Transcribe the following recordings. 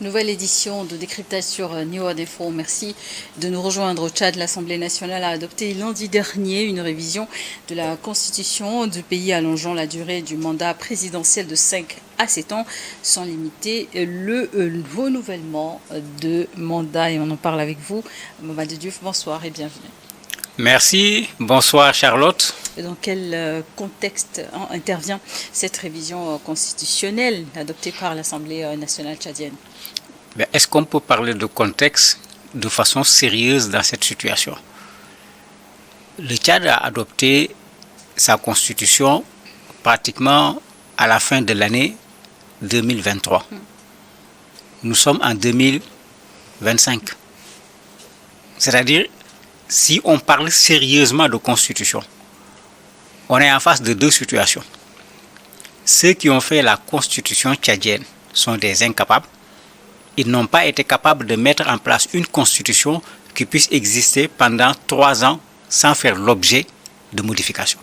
Nouvelle édition de décryptage sur New World Info. Merci de nous rejoindre au Tchad. L'Assemblée nationale a adopté lundi dernier une révision de la constitution du pays allongeant la durée du mandat présidentiel de 5 à 7 ans sans limiter le renouvellement de mandat. Et on en parle avec vous. Mamadou Diouf, bonsoir et bienvenue. Merci, bonsoir Charlotte. Dans quel contexte intervient cette révision constitutionnelle adoptée par l'Assemblée nationale tchadienne? Est-ce qu'on peut parler de contexte de façon sérieuse dans cette situation? Le Tchad a adopté sa constitution pratiquement à la fin de l'année 2023. Nous sommes en 2025. C'est-à-dire, si on parle sérieusement de constitution, on est en face de deux situations. Ceux qui ont fait la constitution tchadienne sont des incapables. Ils n'ont pas été capables de mettre en place une constitution qui puisse exister pendant 3 ans sans faire l'objet de modifications.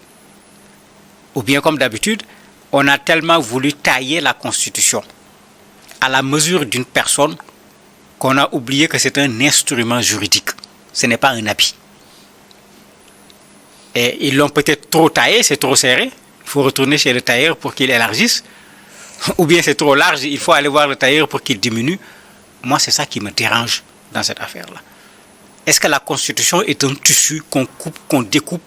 Ou bien comme d'habitude, on a tellement voulu tailler la constitution à la mesure d'une personne qu'on a oublié que c'est un instrument juridique. Ce n'est pas un habit. Et ils l'ont peut-être trop taillé, c'est trop serré. Il faut retourner chez le tailleur pour qu'il élargisse. Ou bien c'est trop large, il faut aller voir le tailleur pour qu'il diminue. Moi, c'est ça qui me dérange dans cette affaire-là. Est-ce que la Constitution est un tissu qu'on coupe, qu'on découpe?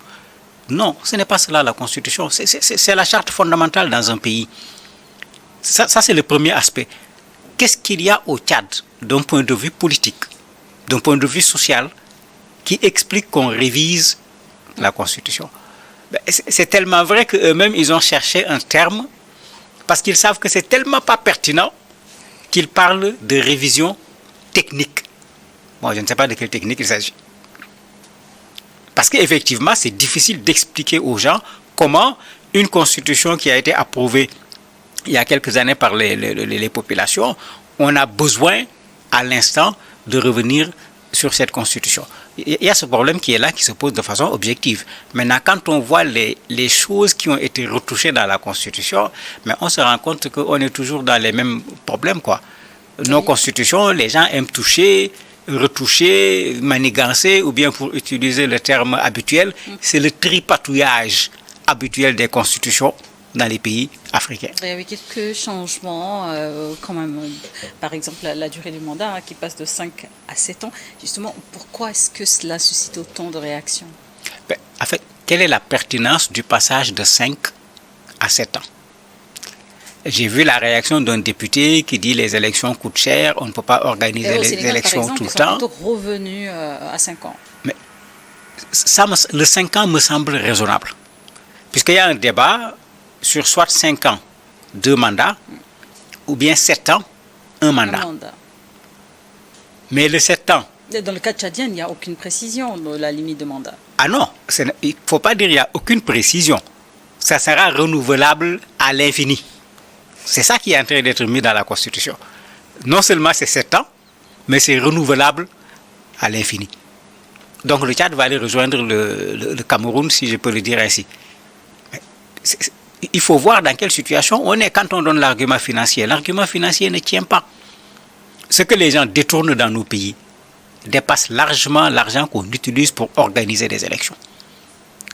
Non, ce n'est pas cela la Constitution. C'est la charte fondamentale dans un pays. Ça c'est le premier aspect. Qu'est-ce qu'il y a au Tchad d'un point de vue politique, d'un point de vue social, qui explique qu'on révise la Constitution? C'est tellement vrai qu'eux-mêmes, ils ont cherché un terme parce qu'ils savent que c'est tellement pas pertinent qu'ils parlent de révision technique. Moi, je ne sais pas de quelle technique il s'agit. Parce qu'effectivement, c'est difficile d'expliquer aux gens comment une constitution qui a été approuvée il y a quelques années par les populations, on a besoin à l'instant de revenir sur cette constitution. Il y a ce problème qui est là, qui se pose de façon objective. Maintenant, quand on voit les choses qui ont été retouchées dans la Constitution, mais on se rend compte qu'on est toujours dans les mêmes problèmes, quoi. Nos constitutions, les gens aiment toucher, retoucher, manigancer, ou bien pour utiliser le terme habituel, c'est le tripatouillage habituel des constitutions dans les pays africains. Il y avait quelques changements, quand même. Par exemple, la durée du mandat qui passe de 5 à 7 ans. Justement, pourquoi est-ce que cela suscite autant de réactions? En fait, quelle est la pertinence du passage de 5 à 7 ans? J'ai vu la réaction d'un député qui dit les élections coûtent cher, on ne peut pas organiser les élections par exemple, tout le temps. Ils sont plutôt revenus à 5 ans. Mais le 5 ans me semble raisonnable. Puisqu'il y a un débat sur soit 5 ans, 2 mandats, ou bien 7 ans, un mandat. Mais le 7 ans... Dans le cas tchadien, il n'y a aucune précision de la limite de mandat. Ah non, il ne faut pas dire qu'il n'y a aucune précision. Ça sera renouvelable à l'infini. C'est ça qui est en train d'être mis dans la Constitution. Non seulement c'est 7 ans, mais c'est renouvelable à l'infini. Donc le Tchad va aller rejoindre le Cameroun, si je peux le dire ainsi. Il faut voir dans quelle situation on est quand on donne l'argument financier. L'argument financier ne tient pas. Ce que les gens détournent dans nos pays dépasse largement l'argent qu'on utilise pour organiser des élections.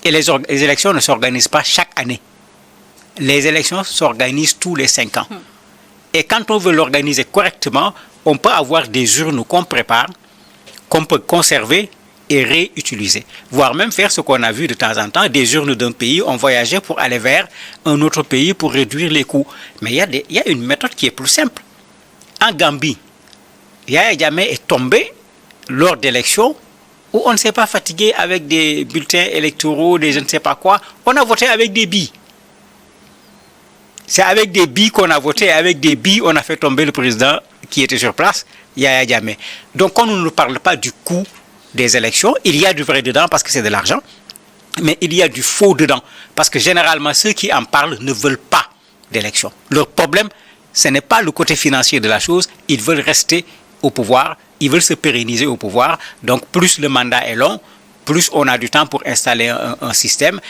Et les élections ne s'organisent pas chaque année. Les élections s'organisent tous les 5 ans. Et quand on veut l'organiser correctement, on peut avoir des urnes qu'on prépare, qu'on peut conserver et réutiliser. Voire même faire ce qu'on a vu de temps en temps, des urnes d'un pays, on voyageait pour aller vers un autre pays pour réduire les coûts. Mais il y a une méthode qui est plus simple. En Gambie, Yaya Jammeh est tombé lors d'élections où on ne s'est pas fatigué avec des bulletins électoraux, des je ne sais pas quoi. On a voté avec des billes. C'est avec des billes qu'on a voté, avec des billes on a fait tomber le président qui était sur place, Yaya Jammeh. Donc on ne nous parle pas du coût des élections, il y a du vrai dedans parce que c'est de l'argent, mais il y a du faux dedans parce que généralement ceux qui en parlent ne veulent pas d'élections. Leur problème, ce n'est pas le côté financier de la chose, ils veulent rester au pouvoir, ils veulent se pérenniser au pouvoir, donc plus le mandat est long, plus on a du temps pour installer un système.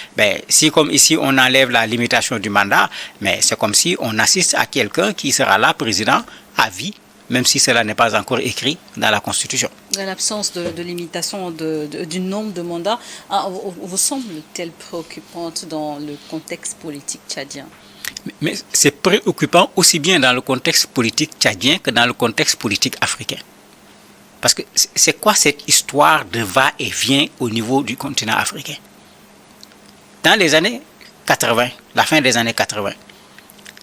Si comme ici on enlève la limitation du mandat, mais c'est comme si on assiste à quelqu'un qui sera là président à vie même si cela n'est pas encore écrit dans la Constitution. L'absence de limitation du nombre de mandats vous semble-t-elle préoccupante dans le contexte politique tchadien? Mais c'est préoccupant aussi bien dans le contexte politique tchadien que dans le contexte politique africain. Parce que c'est quoi cette histoire de va-et-vient au niveau du continent africain? Dans les années 80, la fin des années 80,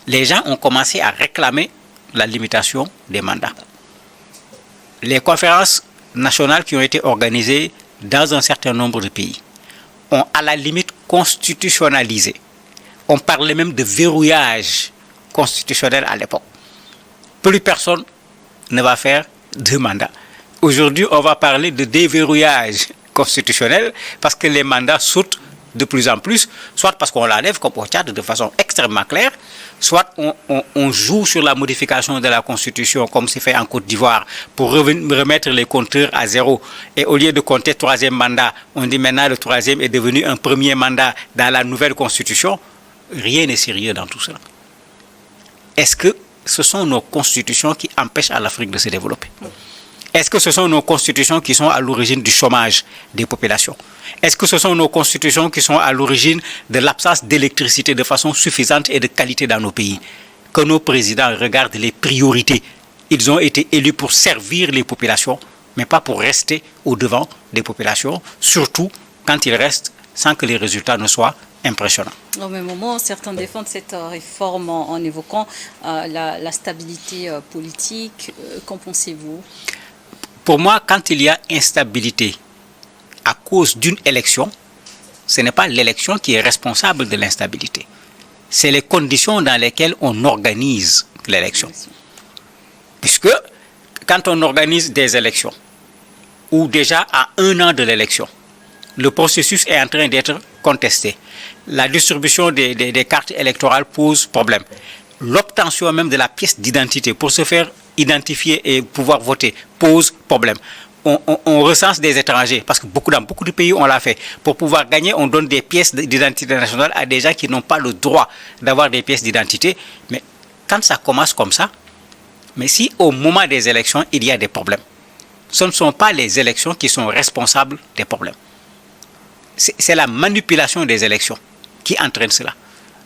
les gens ont commencé à réclamer la limitation des mandats. Les conférences nationales qui ont été organisées dans un certain nombre de pays ont à la limite constitutionnalisé. On parlait même de verrouillage constitutionnel à l'époque. Plus personne ne va faire 2 mandats. Aujourd'hui, on va parler de déverrouillage constitutionnel parce que les mandats sautent de plus en plus, soit parce qu'on l'enlève comme au Tchad de façon extrêmement claire, soit on joue sur la modification de la Constitution comme c'est fait en Côte d'Ivoire pour remettre les compteurs à zéro. Et au lieu de compter 3e mandat, on dit maintenant le 3e est devenu un 1er mandat dans la nouvelle Constitution. Rien n'est sérieux dans tout cela. Est-ce que ce sont nos constitutions qui empêchent à l'Afrique de se développer? Est-ce que ce sont nos constitutions qui sont à l'origine du chômage des populations? Est-ce que ce sont nos constitutions qui sont à l'origine de l'absence d'électricité de façon suffisante et de qualité dans nos pays? Que nos présidents regardent les priorités. Ils ont été élus pour servir les populations, mais pas pour rester au-devant des populations, surtout quand ils restent sans que les résultats ne soient impressionnant. Au même moment, certains défendent cette réforme en évoquant la stabilité politique. Qu'en pensez-vous? Pour moi, quand il y a instabilité à cause d'une élection, ce n'est pas l'élection qui est responsable de l'instabilité. C'est les conditions dans lesquelles on organise l'élection. Puisque quand on organise des élections, ou déjà à 1 an de l'élection, le processus est en train d'être contesté. La distribution des cartes électorales pose problème. L'obtention même de la pièce d'identité pour se faire identifier et pouvoir voter pose problème. On recense des étrangers, parce que dans beaucoup de pays, on l'a fait. Pour pouvoir gagner, on donne des pièces d'identité nationale à des gens qui n'ont pas le droit d'avoir des pièces d'identité. Mais quand ça commence comme ça, mais si au moment des élections, il y a des problèmes, ce ne sont pas les élections qui sont responsables des problèmes. C'est la manipulation des élections qui entraîne cela.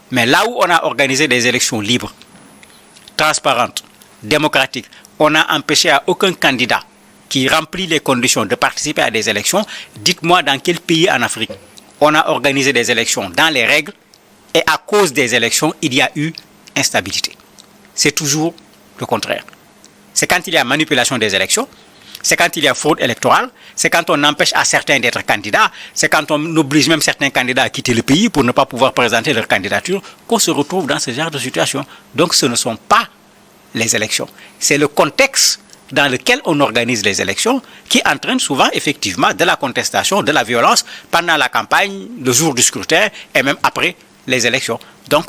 Mais là où on a organisé des élections libres, transparentes, démocratiques, on n'a empêché à aucun candidat qui remplit les conditions de participer à des élections. Dites-moi dans quel pays en Afrique on a organisé des élections dans les règles et à cause des élections, il y a eu instabilité. C'est toujours le contraire. C'est quand il y a manipulation des élections, c'est quand il y a fraude électorale, c'est quand on empêche à certains d'être candidats, c'est quand on oblige même certains candidats à quitter le pays pour ne pas pouvoir présenter leur candidature qu'on se retrouve dans ce genre de situation. Donc ce ne sont pas les élections. C'est le contexte dans lequel on organise les élections qui entraîne souvent effectivement de la contestation, de la violence pendant la campagne, le jour du scrutin et même après les élections. Donc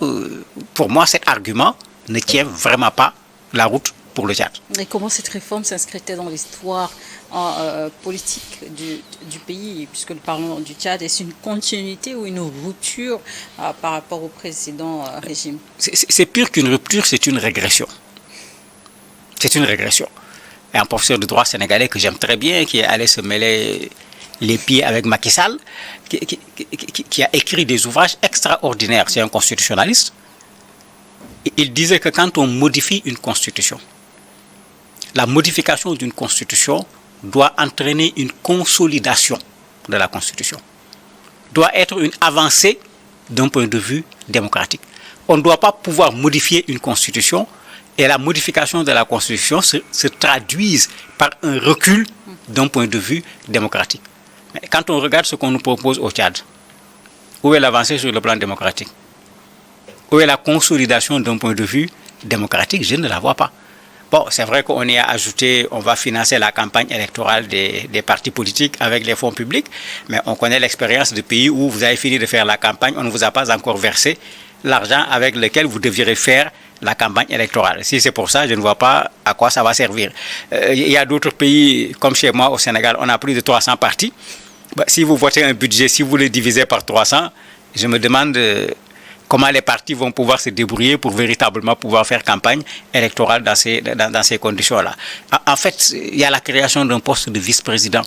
pour moi cet argument ne tient vraiment pas la route pour le Tchad. Et comment cette réforme s'inscrit-elle dans l'histoire politique du pays, puisque le Parlement du Tchad, est-ce une continuité ou une rupture par rapport au précédent régime? C'est pire qu'une rupture, c'est une régression. C'est une régression. Et un professeur de droit sénégalais que j'aime très bien, qui est allé se mêler les pieds avec Macky Sall, qui a écrit des ouvrages extraordinaires, c'est un constitutionnaliste. Il disait que quand on modifie une constitution, la modification d'une constitution doit entraîner une consolidation de la constitution, doit être une avancée d'un point de vue démocratique. On ne doit pas pouvoir modifier une constitution et la modification de la constitution se traduise par un recul d'un point de vue démocratique. Mais quand on regarde ce qu'on nous propose au Tchad, où est l'avancée sur le plan démocratique? Où est la consolidation d'un point de vue démocratique? Je ne la vois pas. Bon, c'est vrai qu'on y a ajouté, on va financer la campagne électorale des partis politiques avec les fonds publics, mais on connaît l'expérience de pays où vous avez fini de faire la campagne, on ne vous a pas encore versé l'argent avec lequel vous devriez faire la campagne électorale. Si c'est pour ça, je ne vois pas à quoi ça va servir. Il y a d'autres pays, comme chez moi au Sénégal, on a plus de 300 partis. Si vous votez un budget, si vous le divisez par 300, je me demande comment les partis vont pouvoir se débrouiller pour véritablement pouvoir faire campagne électorale dans ces conditions-là. En fait, il y a la création d'un poste de vice-président.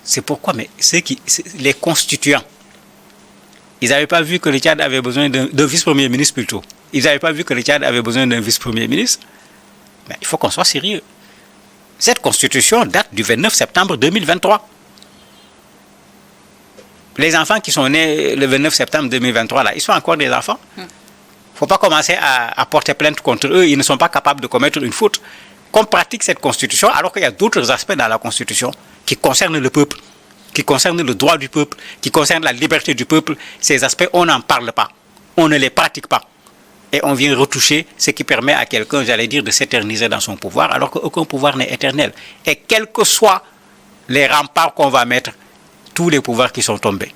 C'est pourquoi, mais les constituants, ils n'avaient pas vu que le Tchad avait besoin d'un vice-premier ministre plutôt. Ils n'avaient pas vu que le Tchad avait besoin d'un vice-premier ministre. Mais il faut qu'on soit sérieux. Cette constitution date du 29 septembre 2023. Les enfants qui sont nés le 29 septembre 2023, là, ils sont encore des enfants. Il ne faut pas commencer à porter plainte contre eux. Ils ne sont pas capables de commettre une faute. Qu'on pratique cette constitution, alors qu'il y a d'autres aspects dans la constitution qui concernent le peuple, qui concernent le droit du peuple, qui concernent la liberté du peuple. Ces aspects, on n'en parle pas. On ne les pratique pas. Et on vient retoucher ce qui permet à quelqu'un, j'allais dire, de s'éterniser dans son pouvoir, alors qu'aucun pouvoir n'est éternel. Et quels que soient les remparts qu'on va mettre, tous les pouvoirs qui sont tombés,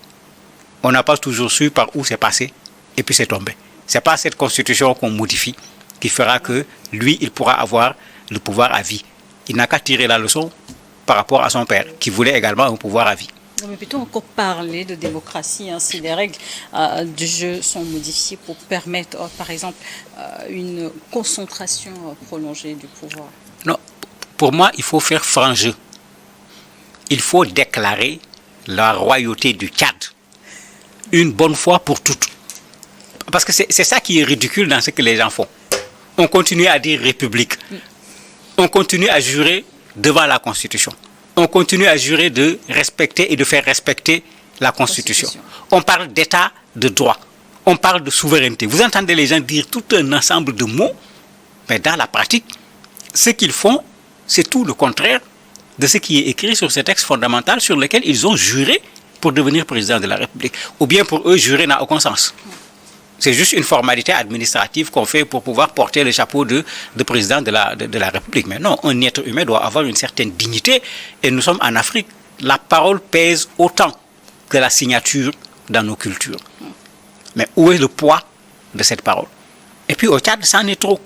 on n'a pas toujours su par où c'est passé, et puis c'est tombé. Ce n'est pas cette constitution qu'on modifie qui fera que lui, il pourra avoir le pouvoir à vie. Il n'a qu'à tirer la leçon par rapport à son père, qui voulait également un pouvoir à vie. Non, mais plutôt encore parler de démocratie, hein, si les règles du jeu sont modifiées pour permettre, par exemple, une concentration prolongée du pouvoir. Non, pour moi, il faut faire franc jeu. Il faut déclarer la royauté du Tchad une bonne fois pour toutes. Parce que c'est ça qui est ridicule dans ce que les gens font. On continue à dire république. On continue à jurer devant la Constitution. On continue à jurer de respecter et de faire respecter la Constitution. On parle d'état de droit. On parle de souveraineté. Vous entendez les gens dire tout un ensemble de mots, mais dans la pratique, ce qu'ils font, c'est tout le contraire de ce qui est écrit sur ce texte fondamental sur lequel ils ont juré pour devenir président de la République. Ou bien pour eux, jurer n'a aucun sens. C'est juste une formalité administrative qu'on fait pour pouvoir porter le chapeau de président de la République. Mais non, un être humain doit avoir une certaine dignité. Et nous sommes en Afrique. La parole pèse autant que la signature dans nos cultures. Mais où est le poids de cette parole? Et puis au Tchad, ça en est trop.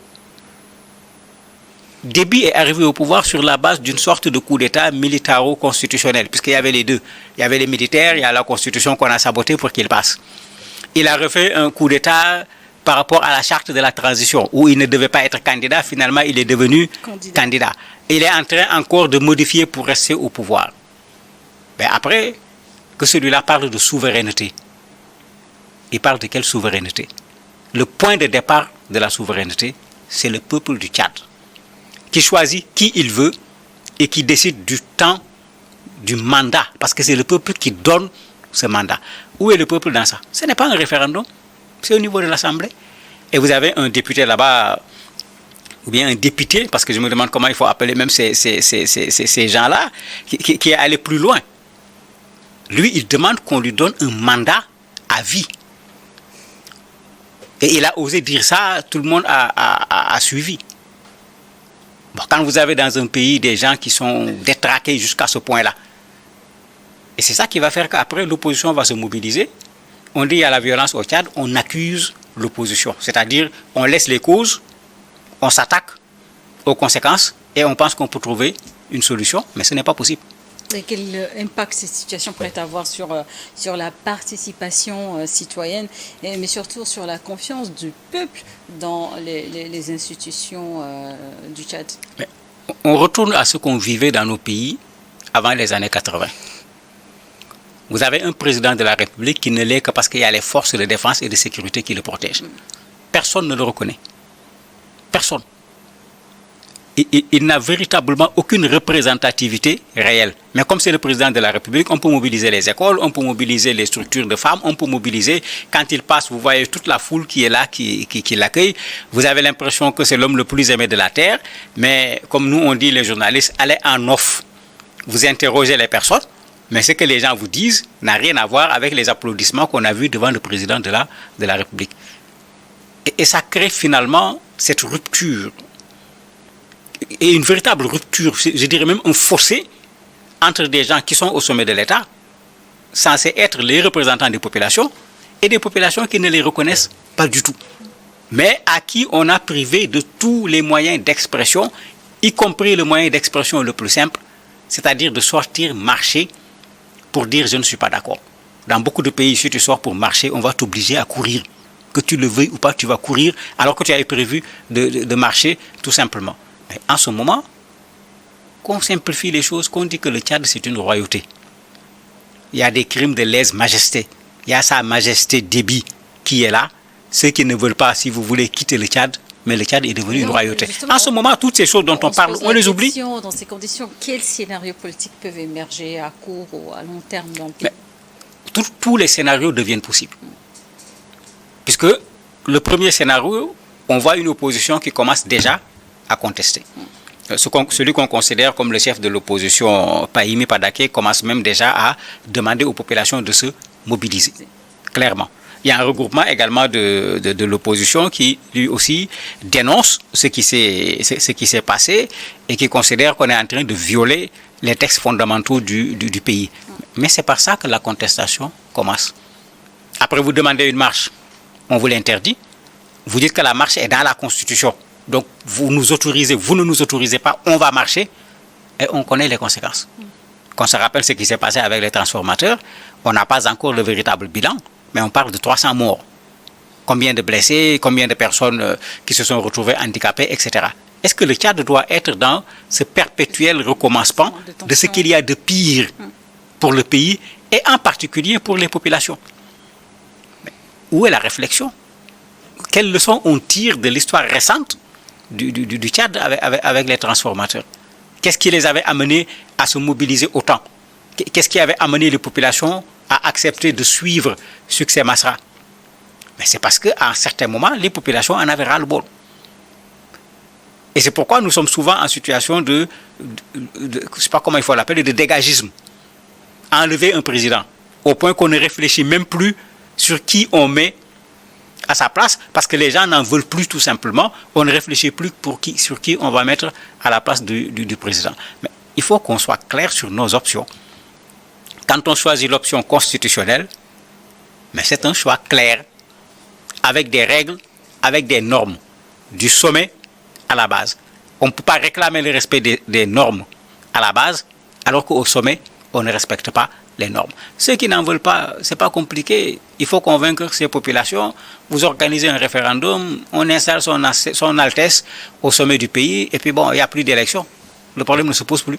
Déby est arrivé au pouvoir sur la base d'une sorte de coup d'État militaro-constitutionnel, puisqu'il y avait les deux. Il y avait les militaires, il y a la Constitution qu'on a sabotée pour qu'il passe. Il a refait un coup d'État par rapport à la charte de la transition, où il ne devait pas être candidat, finalement il est devenu candidat. Il est en train encore de modifier pour rester au pouvoir. Mais après, que celui-là parle de souveraineté, il parle de quelle souveraineté? Le point de départ de la souveraineté, c'est le peuple du Tchad, qui choisit qui il veut et qui décide du temps du mandat, parce que c'est le peuple qui donne ce mandat. Où est le peuple dans ça? Ce n'est pas un référendum, c'est au niveau de l'Assemblée. Et vous avez un député là-bas, ou bien un député, parce que je me demande comment il faut appeler même ces gens-là, qui est allé plus loin. Lui, il demande qu'on lui donne un mandat à vie. Et il a osé dire ça, tout le monde a suivi. Bon, quand vous avez dans un pays des gens qui sont détraqués jusqu'à ce point-là, et c'est ça qui va faire qu'après l'opposition va se mobiliser. On dit il y a la violence au Tchad, on accuse l'opposition. C'est-à-dire on laisse les causes, on s'attaque aux conséquences et on pense qu'on peut trouver une solution, mais ce n'est pas possible. Et quel impact cette situation pourrait avoir sur la participation citoyenne, mais surtout sur la confiance du peuple dans les institutions du Tchad? Mais on retourne à ce qu'on vivait dans nos pays avant les années 80. Vous avez un président de la République qui ne l'est que parce qu'il y a les forces de défense et de sécurité qui le protègent. Personne ne le reconnaît. Personne. Il n'a véritablement aucune représentativité réelle. Mais comme c'est le président de la République, on peut mobiliser les écoles, on peut mobiliser les structures de femmes, on peut mobiliser, quand il passe, vous voyez toute la foule qui est là, qui l'accueille. Vous avez l'impression que c'est l'homme le plus aimé de la Terre. Mais comme nous, on dit les journalistes, allez en off. Vous interrogez les personnes. Mais ce que les gens vous disent n'a rien à voir avec les applaudissements qu'on a vus devant le président de la République. Et ça crée finalement cette rupture. Et une véritable rupture, je dirais même un fossé entre des gens qui sont au sommet de l'État, censés être les représentants des populations, et des populations qui ne les reconnaissent pas du tout. Mais à qui on a privé de tous les moyens d'expression, y compris le moyen d'expression le plus simple, c'est-à-dire de sortir marcher pour dire je ne suis pas d'accord. Dans beaucoup de pays, si tu sors pour marcher, on va t'obliger à courir. que tu le veuilles ou pas, tu vas courir alors que tu avais prévu de marcher tout simplement. Mais en ce moment, qu'on simplifie les choses, qu'on dit que le Tchad c'est une royauté. Il y a des crimes de lèse-majesté. Il y a sa majesté Déby qui est là. Ceux qui ne veulent pas, si vous voulez, quitter le Tchad, mais le Tchad est devenu une royauté. En ce moment, toutes ces choses dont on parle, on les oublie. Dans ces conditions, quels scénarios politiques peuvent émerger à court ou à long terme dans le pays? Tous les scénarios deviennent possibles. Puisque le premier scénario, on voit une opposition qui commence déjà à contester. Celui qu'on considère comme le chef de l'opposition, Pahimi Padaké, commence même déjà à demander aux populations de se mobiliser, clairement. Il y a un regroupement également de l'opposition qui, lui aussi, dénonce ce qui s'est passé et qui considère qu'on est en train de violer les textes fondamentaux du pays. Mais c'est par ça que la contestation commence. Après, vous demandez une marche, on vous l'interdit. Vous dites que la marche est dans la Constitution. Donc, vous nous autorisez, vous ne nous autorisez pas, on va marcher. Et on connaît les conséquences. Qu'on se rappelle ce qui s'est passé avec les transformateurs, on n'a pas encore le véritable bilan, mais on parle de 300 morts. Combien de blessés, combien de personnes qui se sont retrouvées handicapées, etc. Est-ce que le Tchad doit être dans ce perpétuel recommencement de ce qu'il y a de pire pour le pays et en particulier pour les populations? Mais où est la réflexion? Quelles leçons on tire de l'histoire récente du Tchad avec les transformateurs? Qu'est-ce qui les avait amenés à se mobiliser autant? Qu'est-ce qui avait amené les populations à accepter de suivre Succès Masra? Mais c'est parce qu'à un certain moment, les populations en avaient ras-le-bol. Et c'est pourquoi nous sommes souvent en situation je ne sais pas comment il faut l'appeler, de dégagisme. Enlever un président, au point qu'on ne réfléchit même plus sur qui on met à sa place, parce que les gens n'en veulent plus tout simplement. On ne réfléchit plus sur qui on va mettre à la place du président. Mais il faut qu'on soit clair sur nos options. Quand on choisit l'option constitutionnelle, mais c'est un choix clair, avec des règles, avec des normes, du sommet à la base. On ne peut pas réclamer le respect des normes à la base, alors qu'au sommet, on ne respecte pas les normes. Ceux qui n'en veulent pas, ce n'est pas compliqué. Il faut convaincre ces populations. Vous organisez un référendum, on installe son Altesse au sommet du pays, et puis bon, il n'y a plus d'élection. Le problème ne se pose plus.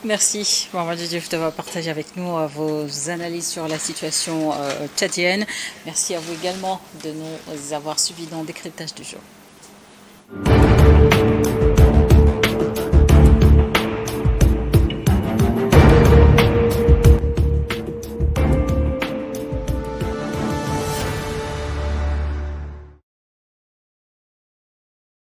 Merci, Mamadou Diouf, d'avoir partagé avec nous vos analyses sur la situation tchadienne. Merci à vous également de nous avoir suivis dans le décryptage du jour.